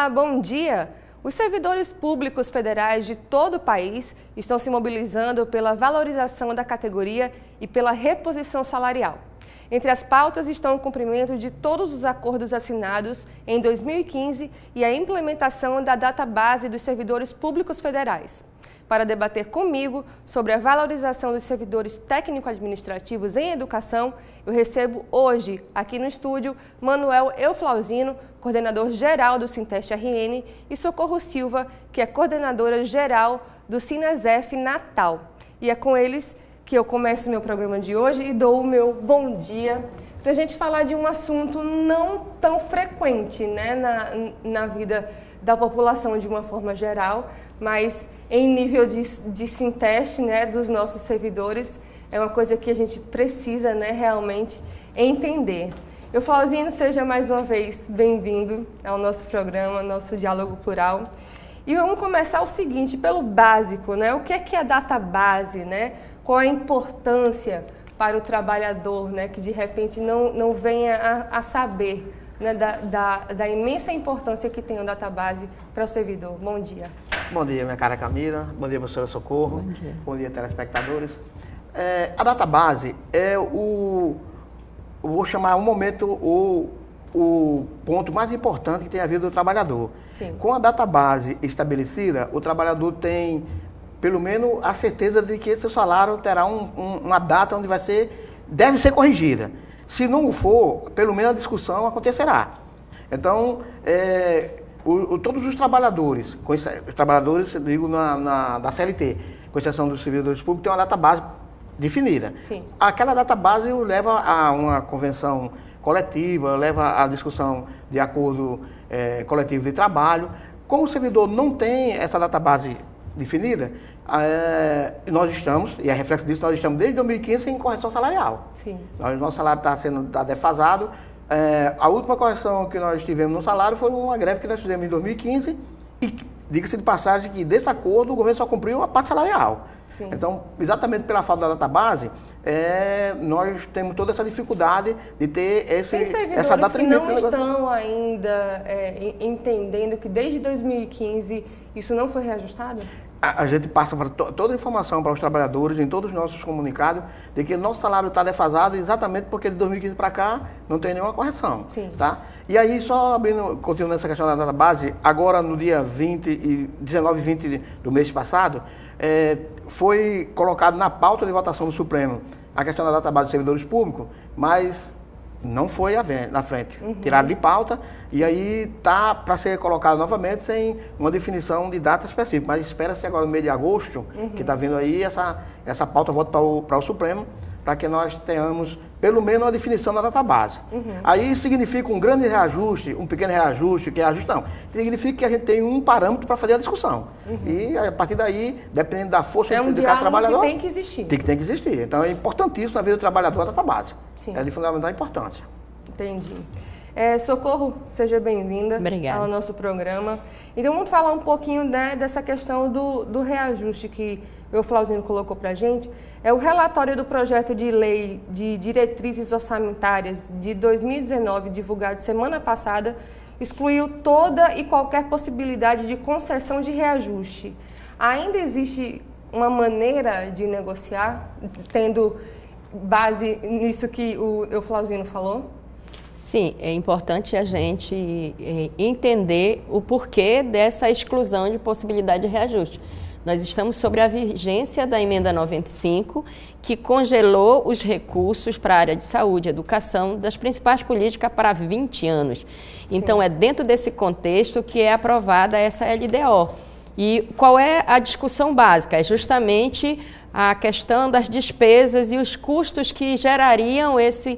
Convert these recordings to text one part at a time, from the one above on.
Olá, bom dia! Os servidores públicos federais de todo o país estão se mobilizando pela valorização da categoria e pela reposição salarial. Entre as pautas estão o cumprimento de todos os acordos assinados em 2015 e a implementação da database dos servidores públicos federais. Para debater comigo sobre a valorização dos servidores técnico-administrativos em educação, eu recebo hoje, aqui no estúdio, Manuel Euflauzino, coordenador geral do Sinteste RN, e Socorro Silva, que é coordenadora geral do Sinasef Natal. E é com eles que eu começo meu programa de hoje e dou o meu bom dia para a gente falar de um assunto não tão frequente, né, na vida da população de uma forma geral, mas em nível de Sinteste, né, dos nossos servidores, é uma coisa que a gente precisa, né, realmente entender. Euflauzino, seja mais uma vez bem-vindo ao nosso programa, nosso Diálogo Plural. E vamos começar o seguinte, pelo básico, né? O que é a database, né? Qual a importância para o trabalhador, né, que de repente não venha a saber, né, da imensa importância que tem a database para o servidor. Bom dia. Bom dia, minha cara Camila. Bom dia, professora Socorro. Bom dia. Bom dia, telespectadores. A database é vou chamar um momento o ponto mais importante que tem a vida do trabalhador. Sim. Com a database estabelecida, o trabalhador tem, pelo menos, a certeza de que seu salário terá uma data onde deve ser corrigida. Se não for, pelo menos a discussão acontecerá. Então, todos os trabalhadores, eu digo da CLT, com exceção dos servidores públicos, têm uma database definida. Sim. Aquela database leva a uma convenção coletiva, leva a discussão de acordo coletivo de trabalho. Como o servidor não tem essa database definida, nós estamos, e a reflexo disso, nós estamos desde 2015 em correção salarial. Sim. Nosso salário está defasado. A última correção que nós tivemos no salário foi uma greve que nós fizemos em 2015 e, diga-se de passagem, que desse acordo o governo só cumpriu a parte salarial. Sim. Então, exatamente pela falta da database, nós temos toda essa dificuldade de ter essa data limite. Tem servidores que não estão ainda entendendo que desde 2015 isso não foi reajustado? A gente passa toda a informação para os trabalhadores, em todos os nossos comunicados, de que nosso salário está defasado exatamente porque de 2015 para cá não tem nenhuma correção. Sim. Tá? E aí, só continuando essa questão da database, agora no dia 19 e 20 do mês passado, foi colocado na pauta de votação do Supremo a questão da database dos servidores públicos, mas não foi na frente. Uhum. Tiraram de pauta e aí está para ser colocado novamente sem uma definição de data específica. Mas espera-se agora no mês de agosto, que está vindo aí, essa pauta volta para o Supremo, para que nós tenhamos pelo menos uma definição da database. Uhum. Aí significa um grande reajuste, um pequeno reajuste, que é ajuste, não. Significa que a gente tem um parâmetro para fazer a discussão. Uhum. E a partir daí, dependendo da força de cada trabalhador, tem que existir. Tem que existir. Então é importantíssimo na vida do trabalhador a database. Sim. É de fundamental importância. Entendi. Socorro, seja bem-vinda ao nosso programa. Então vamos falar um pouquinho, né, dessa questão do reajuste que o Euflauzino colocou para a gente. O relatório do projeto de lei de diretrizes orçamentárias de 2019, divulgado semana passada, excluiu toda e qualquer possibilidade de concessão de reajuste. Ainda existe uma maneira de negociar, tendo base nisso que o Euflauzino falou? Sim, é importante a gente entender o porquê dessa exclusão de possibilidade de reajuste. Nós estamos sobre a vigência da emenda 95, que congelou os recursos para a área de saúde e educação das principais políticas para 20 anos. Então, é dentro desse contexto que é aprovada essa LDO. E qual é a discussão básica? É justamente a questão das despesas e os custos que gerariam esse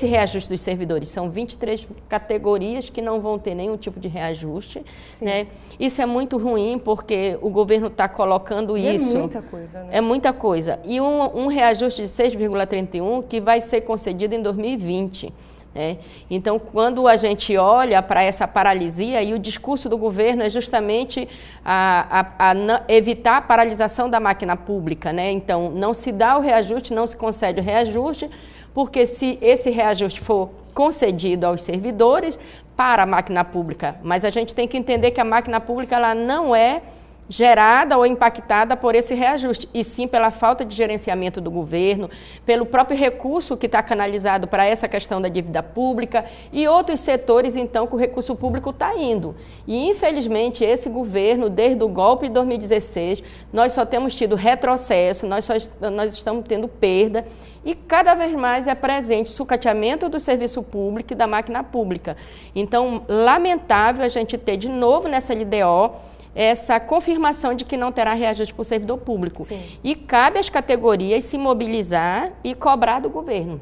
reajuste dos servidores. São 23 categorias que não vão ter nenhum tipo de reajuste, né? Isso é muito ruim porque o governo está colocando isso. É muita coisa, né? É muita coisa. E um reajuste de 6,31 que vai ser concedido em 2020. Então, quando a gente olha para essa paralisia, e o discurso do governo é justamente evitar a paralisação da máquina pública, né? Então, não se dá o reajuste, não se concede o reajuste, porque se esse reajuste for concedido aos servidores, para a máquina pública, mas a gente tem que entender que a máquina pública ela não é gerada ou impactada por esse reajuste, e sim pela falta de gerenciamento do governo, pelo próprio recurso que está canalizado para essa questão da dívida pública e outros setores, então, que o recurso público está indo. E, infelizmente, esse governo, desde o golpe de 2016, nós só temos tido retrocesso, nós estamos tendo perda, e cada vez mais é presente o sucateamento do serviço público e da máquina pública. Então, lamentável a gente ter de novo nessa LDO essa confirmação de que não terá reajuste para o servidor público. Sim. E cabe às categorias se mobilizar e cobrar do governo.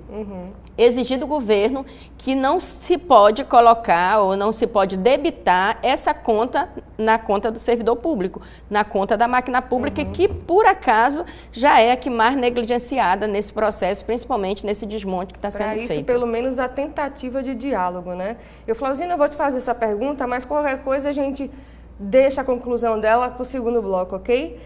Exigir do governo que não se pode colocar ou não se pode debitar essa conta na conta do servidor público, na conta da máquina pública, que, por acaso, já é a que mais negligenciada nesse processo, principalmente nesse desmonte que está sendo feito. Para isso, pelo menos, a tentativa de diálogo, né? Flauzino, eu vou te fazer essa pergunta, mas qualquer coisa a gente deixa a conclusão dela para o segundo bloco, ok?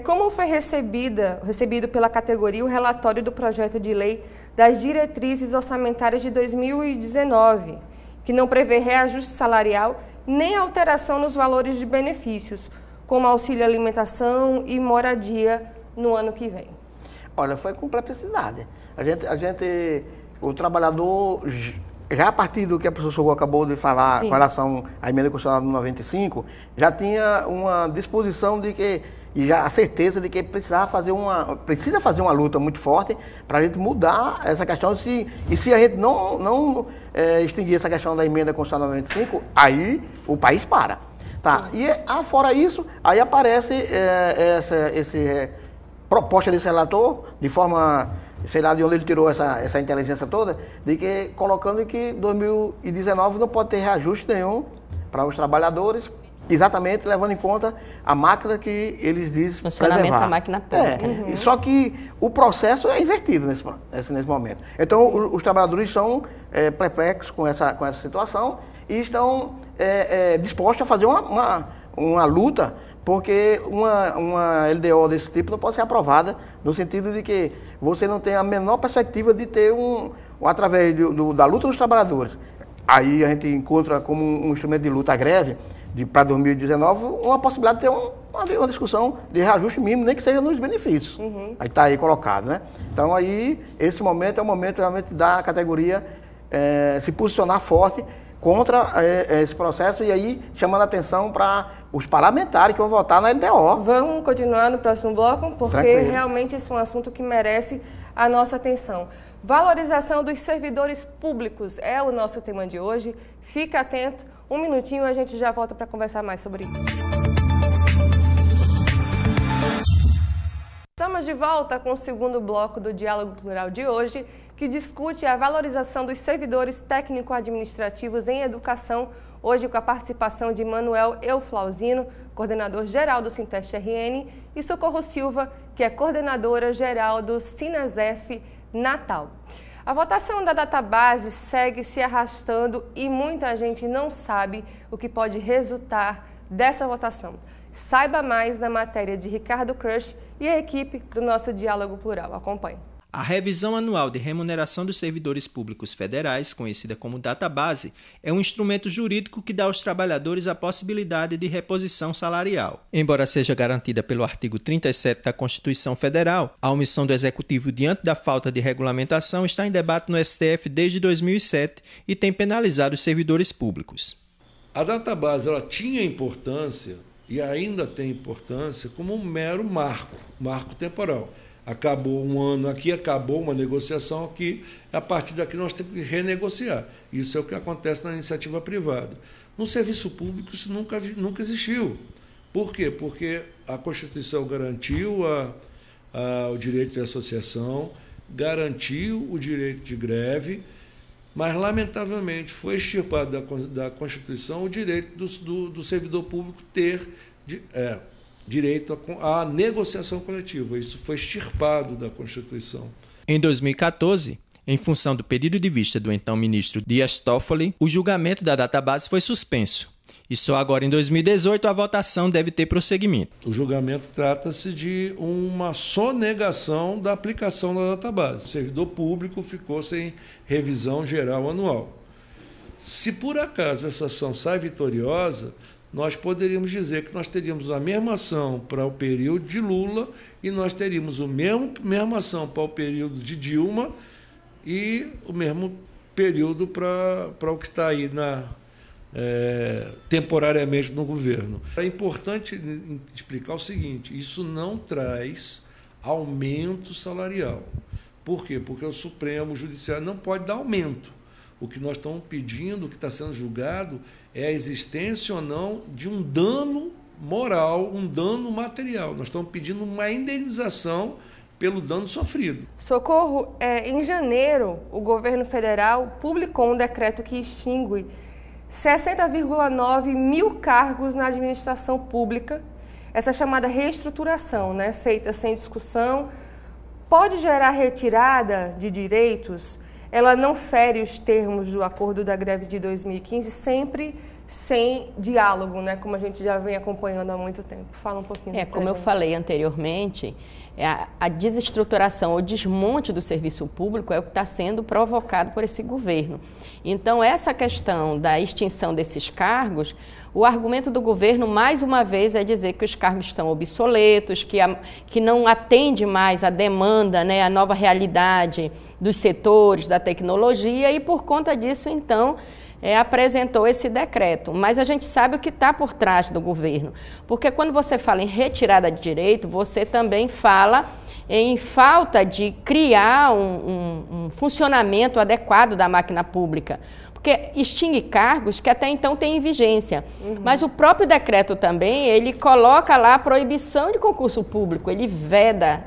Como foi recebido pela categoria o relatório do projeto de lei das diretrizes orçamentárias de 2019, que não prevê reajuste salarial nem alteração nos valores de benefícios, como auxílio alimentação e moradia no ano que vem? Olha, foi com complexidade. O trabalhador, já a partir do que a professora Hugo acabou de falar, sim, com relação à emenda constitucional de 95, já tinha uma disposição de que, e já a certeza de que precisa fazer uma luta muito forte para a gente mudar essa questão. E se a gente não extinguir essa questão da emenda constitucional 95, aí o país para. Tá? E fora isso, aí aparece essa proposta desse relator, de forma, sei lá de onde ele tirou essa inteligência toda, de que colocando que 2019 não pode ter reajuste nenhum para os trabalhadores, exatamente levando em conta a máquina que eles dizem funcionamento preservar. da máquina pública. Só que o processo é invertido nesse momento. Então, os trabalhadores estão perplexos com essa situação e estão dispostos a fazer uma luta, porque uma LDO desse tipo não pode ser aprovada no sentido de que você não tem a menor perspectiva de ter através da luta dos trabalhadores. Aí a gente encontra como um instrumento de luta a greve para 2019 uma possibilidade de ter uma discussão de reajuste mínimo, nem que seja nos benefícios. Aí está aí colocado, né? Então aí esse momento é o momento realmente da categoria se posicionar forte contra esse processo e aí chamando a atenção para os parlamentares que vão votar na LDO. Vamos continuar no próximo bloco, porque tranquilo, realmente esse é um assunto que merece a nossa atenção. Valorização dos servidores públicos é o nosso tema de hoje. Fica atento, um minutinho a gente já volta para conversar mais sobre isso. Estamos de volta com o segundo bloco do Diálogo Plural de hoje, que discute a valorização dos servidores técnico-administrativos em educação, hoje com a participação de Manuel Euflauzino, coordenador geral do Sinteste RN, e Socorro Silva, que é coordenadora geral do Sinasef Natal. A votação da database segue se arrastando e muita gente não sabe o que pode resultar dessa votação. Saiba mais na matéria de Ricardo Crush e a equipe do nosso Diálogo Plural. Acompanhe. A revisão anual de remuneração dos servidores públicos federais, conhecida como database, é um instrumento jurídico que dá aos trabalhadores a possibilidade de reposição salarial. Embora seja garantida pelo artigo 37 da Constituição Federal, a omissão do Executivo diante da falta de regulamentação está em debate no STF desde 2007 e tem penalizado os servidores públicos. A database ela tinha importância e ainda tem importância como um mero marco temporal. Acabou um ano aqui, acabou uma negociação aqui, a partir daqui nós temos que renegociar. Isso é o que acontece na iniciativa privada. No serviço público isso nunca existiu. Por quê? Porque a Constituição garantiu o direito de associação, garantiu o direito de greve, mas, lamentavelmente, foi extirpado da Constituição o direito do servidor público ter direito à negociação coletiva. Isso foi extirpado da Constituição. Em 2014, em função do pedido de vista do então ministro Dias Toffoli, o julgamento da database foi suspenso. E só agora, em 2018, a votação deve ter prosseguimento. O julgamento trata-se de uma sonegação da aplicação da database. O servidor público ficou sem revisão geral anual. Se por acaso essa ação sai vitoriosa, nós poderíamos dizer que nós teríamos a mesma ação para o período de Lula e nós teríamos a mesma ação para o período de Dilma e o mesmo período para o que está aí temporariamente no governo. É importante explicar o seguinte: isso não traz aumento salarial. Por quê? Porque o Supremo, o Judiciário não pode dar aumento. O que nós estamos pedindo, o que está sendo julgado, é a existência ou não de um dano moral, um dano material. Nós estamos pedindo uma indenização pelo dano sofrido. Socorro, em janeiro, o governo federal publicou um decreto que extingue 60,9 mil cargos na administração pública. Essa chamada reestruturação, né, feita sem discussão, pode gerar retirada de direitos. Ela não fere os termos do acordo da greve de 2015, sempre sem diálogo, né? Como a gente já vem acompanhando há muito tempo. Fala um pouquinho. Como eu falei anteriormente, a desestruturação ou desmonte do serviço público é o que está sendo provocado por esse governo. Então, essa questão da extinção desses cargos, o argumento do governo, mais uma vez, é dizer que os cargos estão obsoletos, que não atende mais à demanda, né, à nova realidade dos setores, da tecnologia, e por conta disso, então, apresentou esse decreto. Mas a gente sabe o que está por trás do governo, porque quando você fala em retirada de direito, você também fala em falta de criar um funcionamento adequado da máquina pública, porque extingue cargos que até então têm vigência. Mas o próprio decreto também, ele coloca lá a proibição de concurso público, ele veda.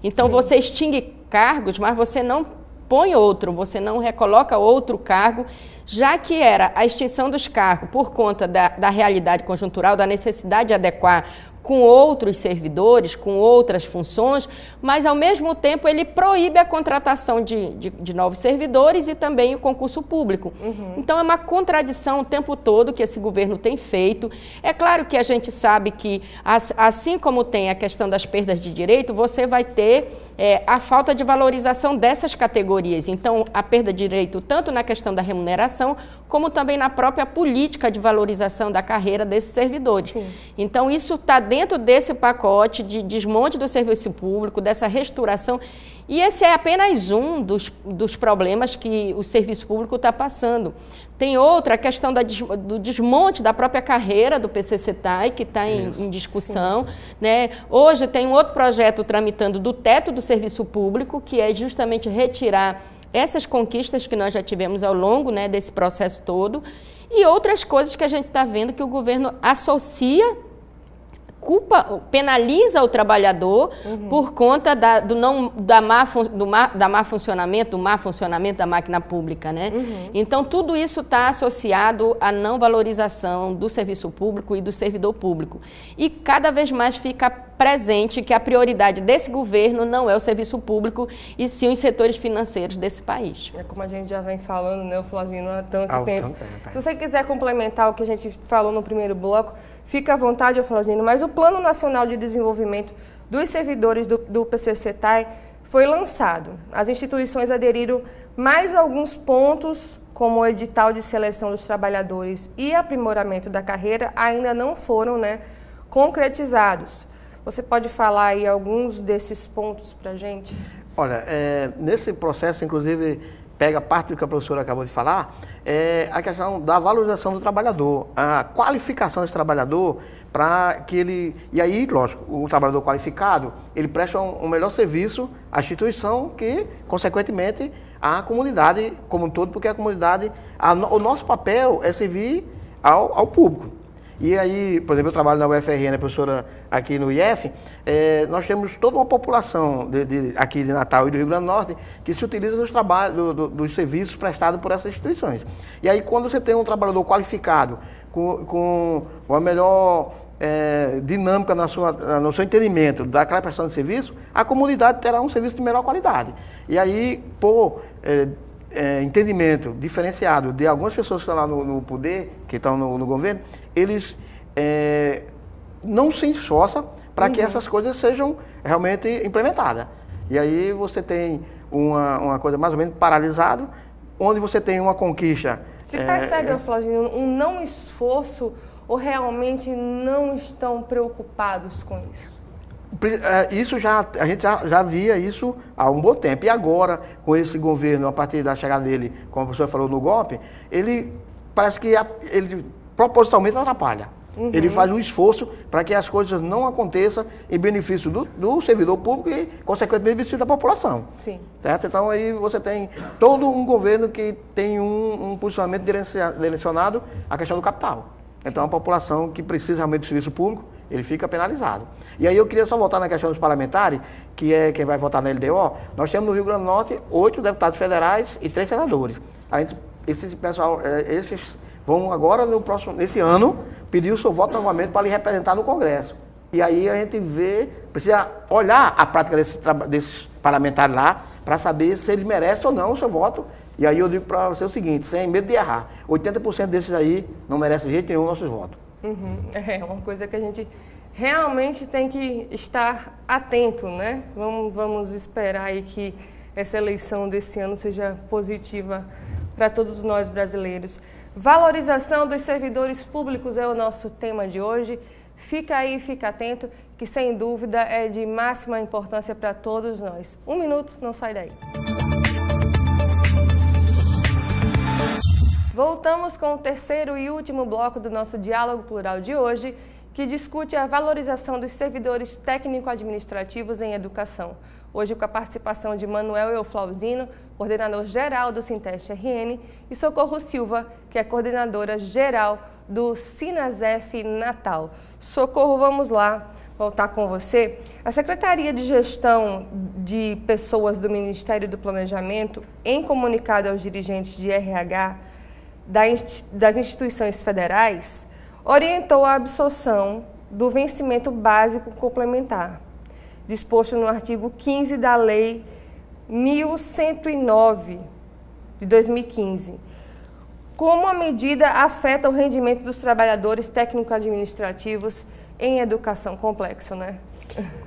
Então, você extingue cargos, mas você não põe outro, você não recoloca outro cargo, já que era a extinção dos cargos por conta da realidade conjuntural, da necessidade de adequar com outros servidores, com outras funções, mas, ao mesmo tempo, ele proíbe a contratação de novos servidores e também o concurso público. Então, é uma contradição o tempo todo que esse governo tem feito. É claro que a gente sabe que, assim como tem a questão das perdas de direito, você vai ter a falta de valorização dessas categorias. Então, a perda de direito tanto na questão da remuneração, como também na própria política de valorização da carreira desses servidores. Sim. Então, isso está dentro desse pacote de desmonte do serviço público, dessa restauração, e esse é apenas um dos problemas que o serviço público está passando. Tem outra, a questão do desmonte da própria carreira do PCCETAI, que está em discussão, né? Hoje tem um outro projeto tramitando do teto do serviço público, que é justamente retirar essas conquistas que nós já tivemos ao longo, né, desse processo todo, e outras coisas que a gente está vendo que o governo associa, penaliza o trabalhador por conta do má funcionamento da máquina pública, né? Então, tudo isso está associado à não valorização do serviço público e do servidor público. E cada vez mais fica presente que a prioridade desse governo não é o serviço público, e sim os setores financeiros desse país. É como a gente já vem falando, né, Flavinho, há tanto tempo. Se você quiser complementar o que a gente falou no primeiro bloco, fica à vontade, Flavinho, mas o Plano Nacional de Desenvolvimento dos Servidores do PCCETAI foi lançado. As instituições aderiram mais alguns pontos, como o edital de seleção dos trabalhadores e aprimoramento da carreira, ainda não foram, né, concretizados. Você pode falar aí alguns desses pontos para a gente? Olha, nesse processo, inclusive, pega parte do que a professora acabou de falar, a questão da valorização do trabalhador, a qualificação desse trabalhador para que ele... E aí, lógico, o trabalhador qualificado, ele presta um melhor serviço à instituição que, consequentemente, à comunidade como um todo, porque a comunidade... o nosso papel é servir ao público. E aí, por exemplo, eu trabalho na UFRN, a professora aqui no IF, nós temos toda uma população aqui de Natal e do Rio Grande do Norte que se utiliza dos trabalhos, dos serviços prestados por essas instituições. E aí, quando você tem um trabalhador qualificado, com uma melhor dinâmica no seu entendimento daquela prestação de serviço, a comunidade terá um serviço de melhor qualidade. E aí, por entendimento diferenciado de algumas pessoas que estão lá no poder, que estão no governo, eles não se esforçam para que essas coisas sejam realmente implementadas. E aí você tem uma coisa mais ou menos paralisada, onde você tem uma conquista Se percebe, Flauzino, um não esforço ou realmente não estão preocupados com isso? Isso a gente já via isso há um bom tempo. E agora, com esse governo, a partir da chegada dele, como a professora falou, no golpe, ele parece que ele propositalmente atrapalha. Ele faz um esforço para que as coisas não aconteçam em benefício do servidor público e, consequentemente, em benefício da população. Sim. Certo? Então, aí você tem todo um governo que tem um posicionamento direcionado à questão do capital. Então, a população que precisa realmente do serviço público, ele fica penalizado. E aí eu queria só voltar na questão dos parlamentares, que é quem vai votar na LDO. Nós temos no Rio Grande do Norte 8 deputados federais e 3 senadores. Esses vão agora, nesse ano, pedir o seu voto novamente para lhe representar no Congresso. E aí a gente precisa olhar a prática desses parlamentares lá, para saber se eles merecem ou não o seu voto. E aí eu digo para você o seguinte, sem medo de errar, 80% desses aí não merecem de jeito nenhum nossos votos. É uma coisa que a gente realmente tem que estar atento, né? Vamos esperar aí que essa eleição desse ano seja positiva para todos nós brasileiros. Valorização dos servidores públicos é o nosso tema de hoje. Fica aí, fica atento, que sem dúvida é de máxima importância para todos nós. 1 minuto, não sai daí. Voltamos com o terceiro e último bloco do nosso Diálogo Plural de hoje, que discute a valorização dos servidores técnico-administrativos em educação. Hoje com a participação de Manuel Euflauzino, coordenador geral do Sinteste RN, e Socorro Silva, que é coordenadora geral do Sinasef Natal. Socorro, vamos lá, voltar com você. A Secretaria de Gestão de Pessoas do Ministério do Planejamento, em comunicado aos dirigentes de RH das instituições federais, orientou a absorção do vencimento básico complementar, disposto no artigo 15 da Lei 1109 de 2015. Como a medida afeta o rendimento dos trabalhadores técnico-administrativos em educação? Complexo, né?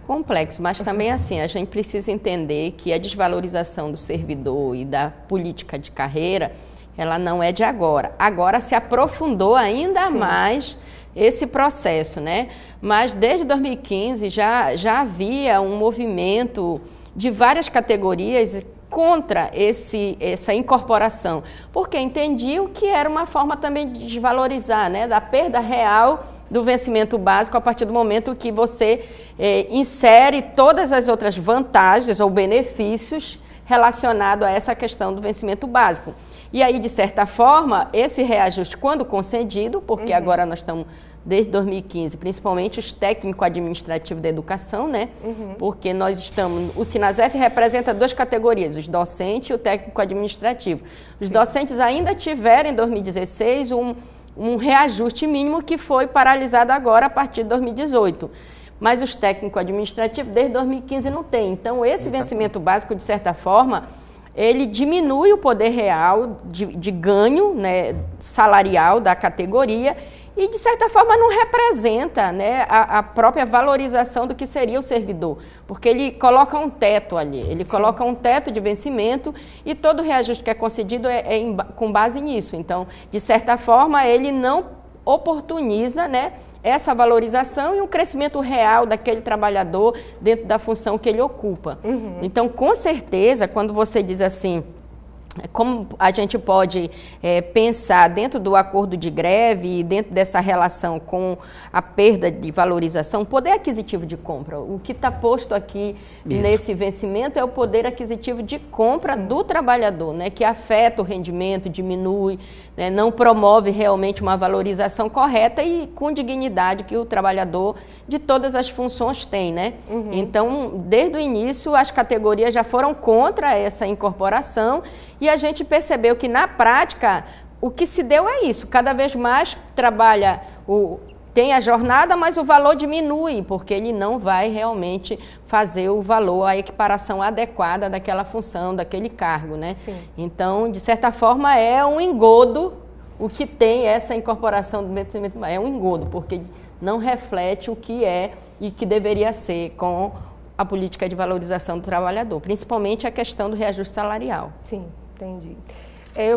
Complexo, mas também assim, a gente precisa entender que a desvalorização do servidor e da política de carreira, ela não é de agora. Agora se aprofundou ainda mais esse processo, né? Mas desde 2015 já havia um movimento de várias categorias contra essa incorporação, porque entendiam que era uma forma também de desvalorizar, né? Da perda real do vencimento básico a partir do momento que você insere todas as outras vantagens ou benefícios relacionados a essa questão do vencimento básico. E aí, de certa forma, esse reajuste, quando concedido, porque agora nós estamos, desde 2015, principalmente os técnico-administrativos da educação, né? Porque nós estamos... O Sinasef representa 2 categorias, os docentes e o técnico-administrativo. Os docentes ainda tiveram, em 2016, um reajuste mínimo que foi paralisado agora a partir de 2018. Mas os técnico-administrativos, desde 2015, não tem. Então, esse vencimento básico, de certa forma, ele diminui o poder real de ganho, né, salarial da categoria e, de certa forma, não representa, né, a própria valorização do que seria o servidor, porque ele coloca um teto ali, ele coloca um teto de vencimento e todo reajuste que é concedido com base nisso. Então, de certa forma, ele não oportuniza, né, essa valorização e um crescimento real daquele trabalhador dentro da função que ele ocupa. Então, com certeza, quando você diz assim, como a gente pode pensar dentro do acordo de greve e dentro dessa relação com a perda de valorização, poder aquisitivo de compra. O que está posto aqui nesse vencimento é o poder aquisitivo de compra do trabalhador, né, que afeta o rendimento, diminui, né, não promove realmente uma valorização correta e com dignidade que o trabalhador de todas as funções tem, né? Então, desde o início, as categorias já foram contra essa incorporação. E a gente percebeu que, na prática, o que se deu é isso. Cada vez mais tem a jornada, mas o valor diminui, porque ele não vai realmente fazer o valor, a equiparação adequada daquela função, daquele cargo, né? Então, de certa forma, é um engodo o que tem essa incorporação do vencimento. É um engodo, porque não reflete o que é e que deveria ser com a política de valorização do trabalhador, principalmente a questão do reajuste salarial. Sim. Entendi.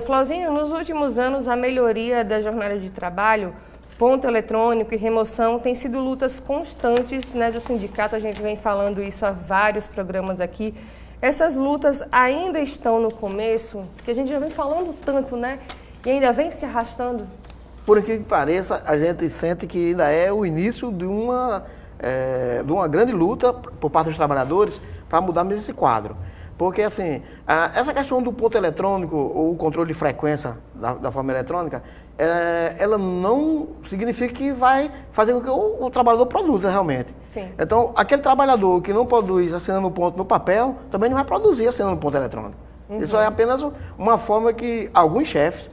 Flauzinho, nos últimos anos, a melhoria da jornada de trabalho, ponto eletrônico e remoção tem sido lutas constantes, né, do sindicato. A gente vem falando isso há vários programas aqui. Essas lutas ainda estão no começo, porque a gente já vem falando tanto, né? E ainda vem se arrastando. Por incrível que pareça, a gente sente que ainda é o início de uma grande luta por parte dos trabalhadores para mudar mesmo esse quadro. Porque, assim, essa questão do ponto eletrônico ou o controle de frequência da forma eletrônica, ela não significa que vai fazer com que o trabalhador produza realmente. Sim. Então, aquele trabalhador que não produz assinando um ponto no papel, também não vai produzir assinando um ponto eletrônico. Uhum. Isso é apenas uma forma que alguns chefes,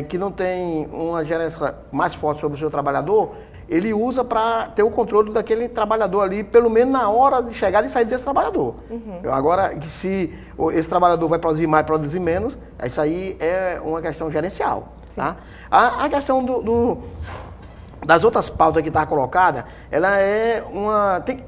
que não têm uma gerência mais forte sobre o seu trabalhador, ele usa para ter o controle daquele trabalhador ali, pelo menos na hora de chegar e sair desse trabalhador. Uhum. Agora, se esse trabalhador vai produzir mais, produzir menos, isso aí é uma questão gerencial. Tá? A questão das outras pautas que está colocada, ela tem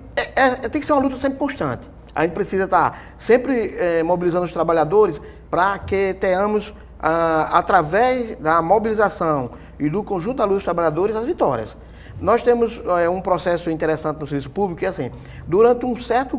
que ser uma luta sempre constante. A gente precisa estar sempre mobilizando os trabalhadores para que tenhamos, através da mobilização e do conjunto da luta dos trabalhadores, as vitórias. Nós temos um processo interessante no serviço público, que é assim, durante um certo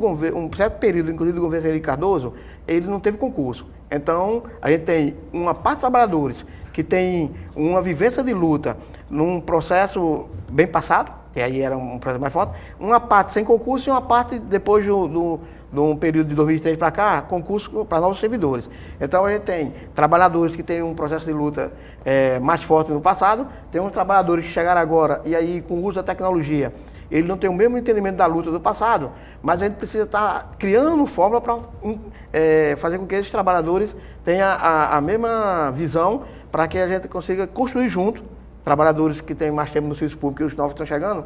período, inclusive do governo Henrique Cardoso, ele não teve concurso. Então, a gente tem uma parte de trabalhadores que tem uma vivência de luta num processo bem passado, que aí era um processo mais forte, uma parte sem concurso e uma parte depois de um período de 2003 para cá, concurso para novos servidores. Então, a gente tem trabalhadores que têm um processo de luta mais forte no passado, tem uns trabalhadores que chegaram agora e aí, com o uso da tecnologia, ele não tem o mesmo entendimento da luta do passado, mas a gente precisa estar criando fórmula para fazer com que esses trabalhadores tenham a mesma visão, para que a gente consiga construir junto, trabalhadores que têm mais tempo no serviço público e os novos que estão chegando,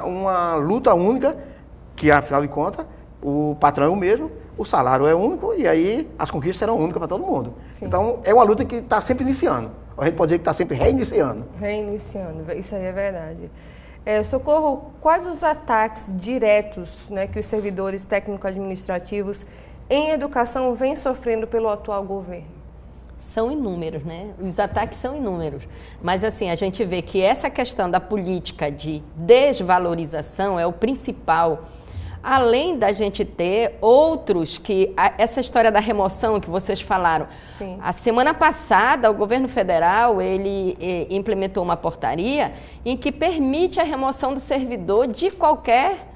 uma luta única, que afinal de contas, o patrão é o mesmo, o salário é único e aí as conquistas serão únicas para todo mundo. Sim. Então, é uma luta que está sempre iniciando. A gente pode dizer que está sempre reiniciando. Reiniciando, isso aí é verdade. Socorro, quais os ataques diretos, né, que os servidores técnico-administrativos em educação vêm sofrendo pelo atual governo? São inúmeros, né? Os ataques são inúmeros. Mas, assim, a gente vê que essa questão da política de desvalorização é o principal. Além da gente ter outros que... Essa história da remoção que vocês falaram. Sim. A semana passada, o governo federal, ele implementou uma portaria em que permite a remoção do servidor de qualquer...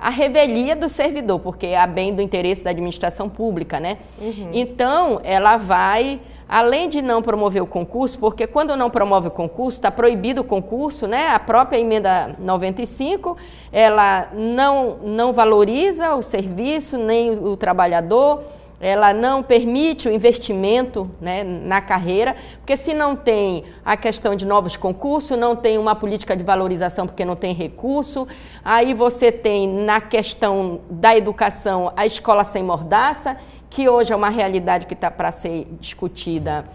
a revelia do servidor, porque é a bem do interesse da administração pública, né? Uhum. Então, ela vai, além de não promover o concurso, porque quando não promove o concurso, está proibido o concurso, né? A própria emenda 95, ela não valoriza o serviço, nem o trabalhador, ela não permite o investimento, né, na carreira, porque se não tem a questão de novos concursos, não tem uma política de valorização porque não tem recurso, aí você tem na questão da educação a escola sem mordaça, que hoje é uma realidade que está para ser discutida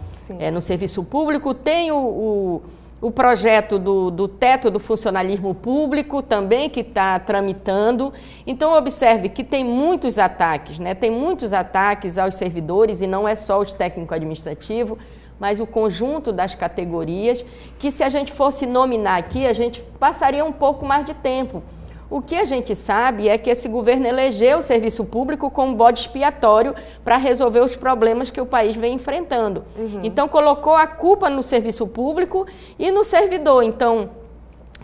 no serviço público, tem o projeto do teto do funcionalismo público também, que está tramitando. Então, observe que tem muitos ataques, né? Tem muitos ataques aos servidores, e não é só os técnico-administrativos, mas o conjunto das categorias, que se a gente fosse nominar aqui, a gente passaria um pouco mais de tempo. O que a gente sabe é que esse governo elegeu o serviço público como bode expiatório para resolver os problemas que o país vem enfrentando. Uhum. Então, colocou a culpa no serviço público e no servidor. Então,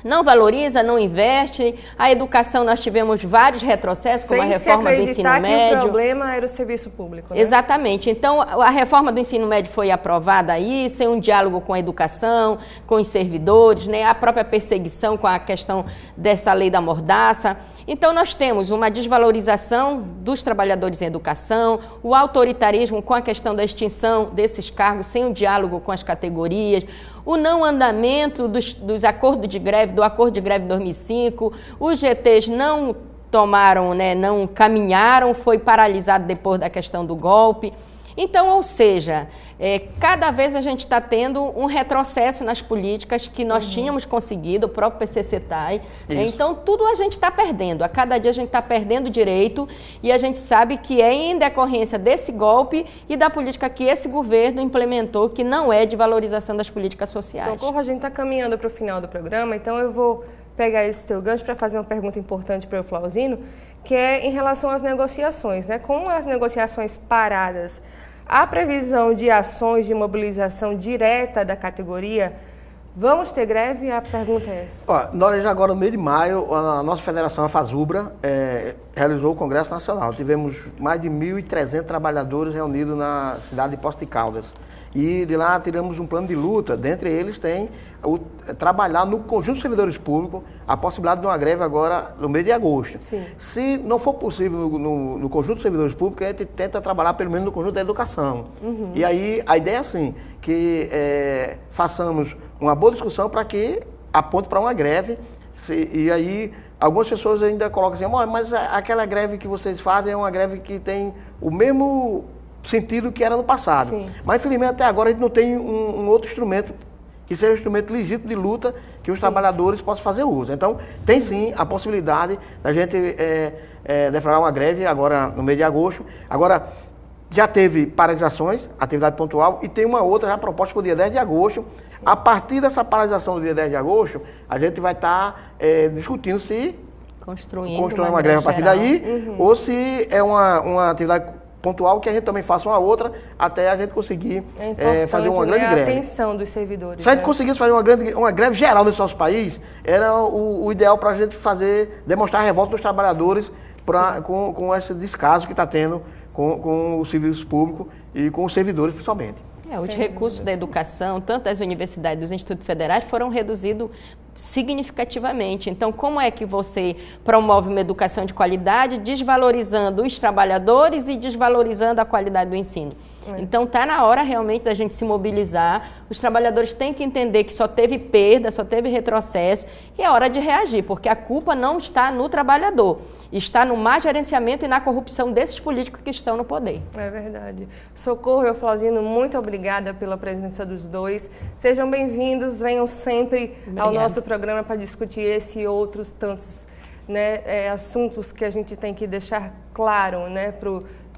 não valoriza, não investe. A educação, nós tivemos vários retrocessos, como a reforma do ensino médio. O problema era o serviço público, né? Exatamente. Então, a reforma do ensino médio foi aprovada aí, sem um diálogo com a educação, com os servidores, né? A própria perseguição com a questão dessa lei da mordaça. Então, nós temos uma desvalorização dos trabalhadores em educação, o autoritarismo com a questão da extinção desses cargos, sem um diálogo com as categorias, o não andamento dos acordos de greve, do acordo de greve de 2005, os GTs não tomaram, né, não caminharam, foi paralisado depois da questão do golpe. Então, ou seja, cada vez a gente está tendo um retrocesso nas políticas que nós tínhamos conseguido, o próprio PCCETAI. Então, tudo a gente está perdendo. A cada dia a gente está perdendo direito e a gente sabe que é em decorrência desse golpe e da política que esse governo implementou, que não é de valorização das políticas sociais. Socorro, a gente está caminhando para o final do programa, então eu vou pegar esse teu gancho para fazer uma pergunta importante para o Flauzino, que é em relação às negociações, né? Com as negociações paradas, há previsão de ações de mobilização direta da categoria? Vamos ter greve? A pergunta é essa. Nós agora no mês de maio, a nossa federação, a FASUBRA, realizou o Congresso Nacional. Tivemos mais de 1.300 trabalhadores reunidos na cidade de Poços de Caldas. E de lá tiramos um plano de luta. Dentre eles tem trabalhar no conjunto dos servidores públicos a possibilidade de uma greve agora no mês de agosto. Sim. Se não for possível no conjunto dos servidores públicos, a gente tenta trabalhar pelo menos no conjunto da educação. E aí a ideia é assim, que façamos uma boa discussão para que aponte para uma greve. E aí algumas pessoas ainda colocam assim, mas aquela greve que vocês fazem é uma greve que tem o mesmo sentido que era no passado. Sim. Mas, infelizmente, até agora a gente não tem um outro instrumento que seja um instrumento legítimo de luta que os trabalhadores possam fazer uso. Então, tem sim a possibilidade da gente deflagrar uma greve agora no mês de agosto. Agora, já teve paralisações, atividade pontual, e tem uma outra já proposta para o dia 10 de agosto. A partir dessa paralisação do dia 10 de agosto, a gente vai estar discutindo se construir uma greve a partir daí, ou se é uma atividade pontual que a gente também faça uma outra até a gente conseguir fazer uma grande greve. A atenção dos servidores. Se a gente conseguisse fazer uma greve geral nesse nosso país, era o ideal para a gente demonstrar a revolta dos trabalhadores com esse descaso que está tendo com os serviços públicos e com os servidores principalmente. Os recursos da educação, tanto das universidades e dos institutos federais, foram reduzidos significativamente. Então, como é que você promove uma educação de qualidade, desvalorizando os trabalhadores e desvalorizando a qualidade do ensino? Então, está na hora realmente da gente se mobilizar. Os trabalhadores têm que entender que só teve perda, só teve retrocesso, e é hora de reagir, porque a culpa não está no trabalhador, está no má gerenciamento e na corrupção desses políticos que estão no poder. É verdade. Socorro e Flauzino, muito obrigada pela presença dos dois. Sejam bem-vindos, venham sempre ao nosso programa para discutir esse e outros tantos assuntos que a gente tem que deixar claro, né,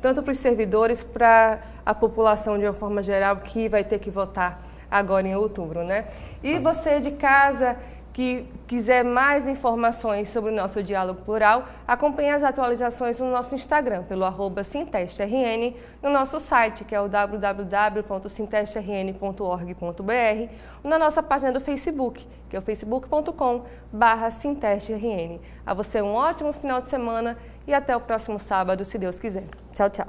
tanto para os servidores, para a população de uma forma geral, que vai ter que votar agora em outubro, né? E você de casa que quiser mais informações sobre o nosso Diálogo Plural, acompanhe as atualizações no nosso Instagram, pelo @SintestRN, no nosso site, que é o www.sintestrn.org.br, ou na nossa página do Facebook, que é o facebook.com/SintestRN. A você um ótimo final de semana e até o próximo sábado, se Deus quiser. Tchau, tchau.